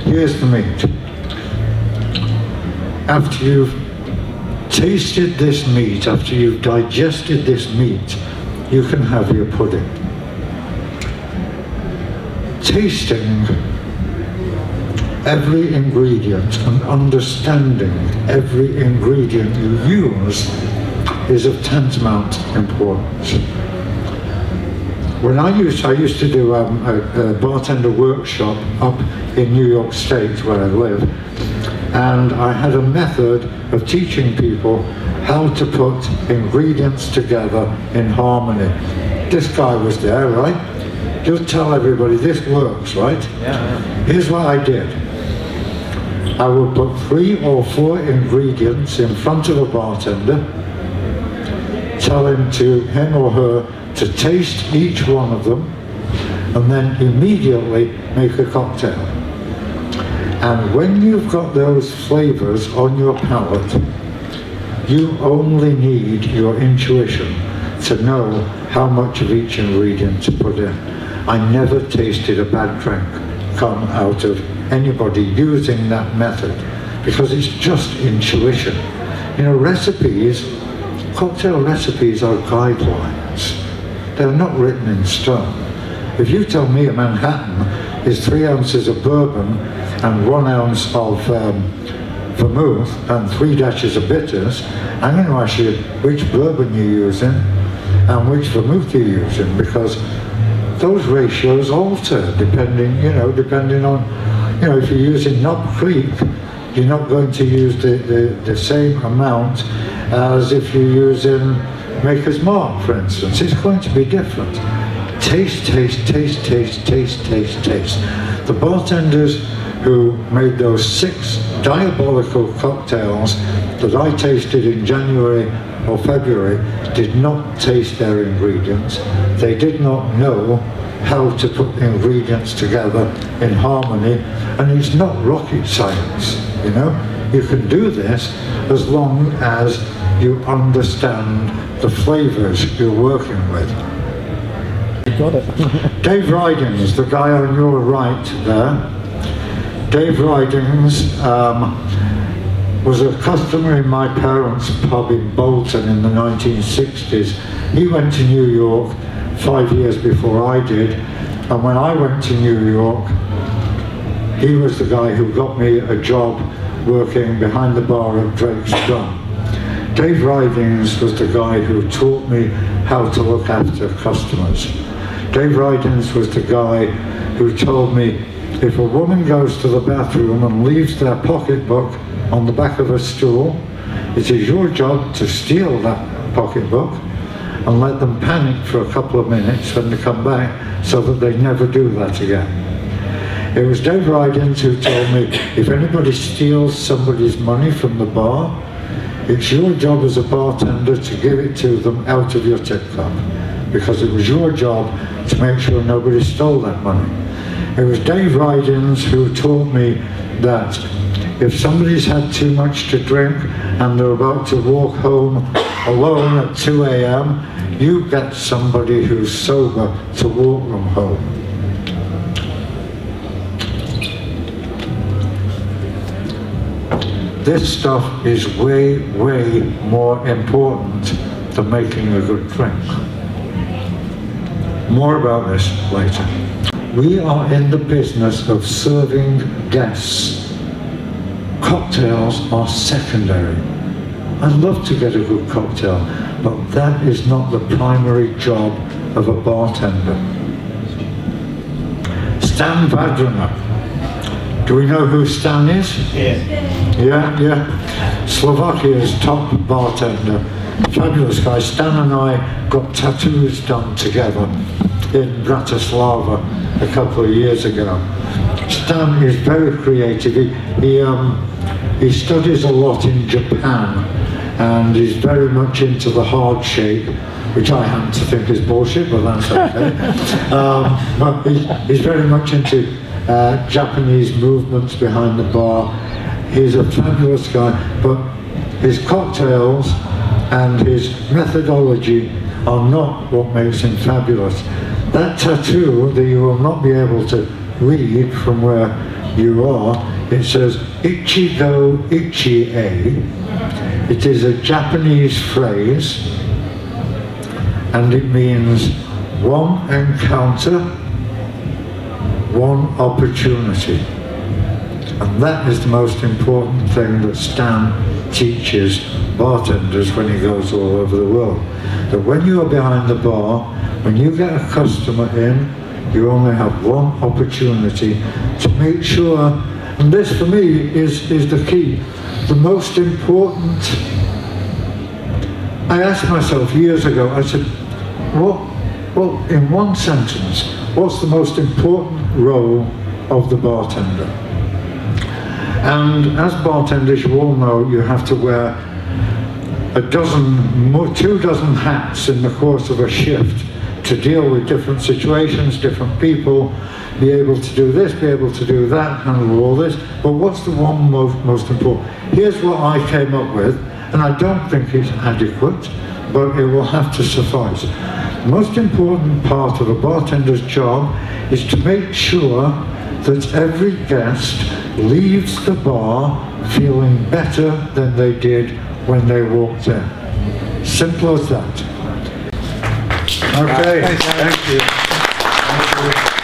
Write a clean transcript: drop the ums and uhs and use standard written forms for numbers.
Here's the meat. After you've tasted this meat, after you've digested this meat, you can have your pudding. Tasting every ingredient and understanding every ingredient you use is of tantamount importance. When I used to do a bartender workshop up in New York State where I live, and I had a method of teaching people how to put ingredients together in harmony. This guy was there, right? Just tell everybody this works, right? Yeah. Here's what I did. I would put 3 or 4 ingredients in front of a bartender, tell him or her to taste each one of them, and then immediately make a cocktail. And when you've got those flavors on your palate, you only need your intuition to know how much of each ingredient to put in. I never tasted a bad drink come out of anybody using that method, because it's just intuition. You know, recipes, cocktail recipes are guidelines. They're not written in stone. If you tell me a Manhattan is 3 ounces of bourbon and 1 ounce of vermouth and 3 dashes of bitters, I'm going to ask you which bourbon you're using and which vermouth you're using, because those ratios alter depending on, if you're using Knob Creek, you're not going to use the same amount as if you're using Maker's Mark, for instance. It's going to be different. Taste, taste, taste, taste, taste, taste, taste. The bartenders who made those 6 diabolical cocktails that I tasted in January or February did not taste their ingredients. They did not know how to put ingredients together in harmony, and it's not rocket science, you know. You can do this as long as you understand the flavors you're working with. You got it. Dave Ridings, the guy on your right there, Dave Ridings was a customer in my parents' pub in Bolton in the 1960s. He went to New York 5 years before I did, and when I went to New York, he was the guy who got me a job working behind the bar at Drake's Drum. Dave Ridings was the guy who taught me how to look after customers. Dave Ridings was the guy who told me if a woman goes to the bathroom and leaves their pocketbook on the back of a stool, it is your job to steal that pocketbook and let them panic for a couple of minutes when they come back so that they never do that again. It was Dave Ridings who told me if anybody steals somebody's money from the bar, it's your job as a bartender to give it to them out of your tip cup, because it was your job to make sure nobody stole that money. It was Dave Ridings who taught me that if somebody's had too much to drink and they're about to walk home alone at 2 a.m, you get somebody who's sober to walk them home. This stuff is way, way more important than making a good drink. More about this later. We are in the business of serving guests. Cocktails are secondary. I'd love to get a good cocktail, but that is not the primary job of a bartender. Stan Vadrina. Do we know who Stan is? Yes. Yeah. Slovakia's top bartender. Fabulous guy. Stan and I got tattoos done together in Bratislava a couple of years ago. Stan is very creative. He studies a lot in Japan, and he's very much into the hard shape, which I happen to think is bullshit, but that's okay. But he's very much into Japanese movements behind the bar. He's a fabulous guy, but his cocktails and his methodology are not what makes him fabulous. That tattoo that you will not be able to read from where you are, it says Ichigo Ichie. It is a Japanese phrase and it means one encounter, one opportunity. And that is the most important thing that Stan teaches bartenders when he goes all over the world. That when you are behind the bar, when you get a customer in, you only have one opportunity to make sure, and this for me is the key, the most important. I asked myself years ago, I said, well, in one sentence, what's the most important role of the bartender? And as bartenders, you all know you have to wear 2 dozen hats in the course of a shift to deal with different situations, different people, be able to do this, be able to do that, handle all this. But what's the one most important? Here's what I came up with, and I don't think it's adequate, but it will have to suffice. The most important part of a bartender's job is to make sure that every guest leaves the bar feeling better than they did when they walked in. Simple as that. Okay, thank you. Thank you.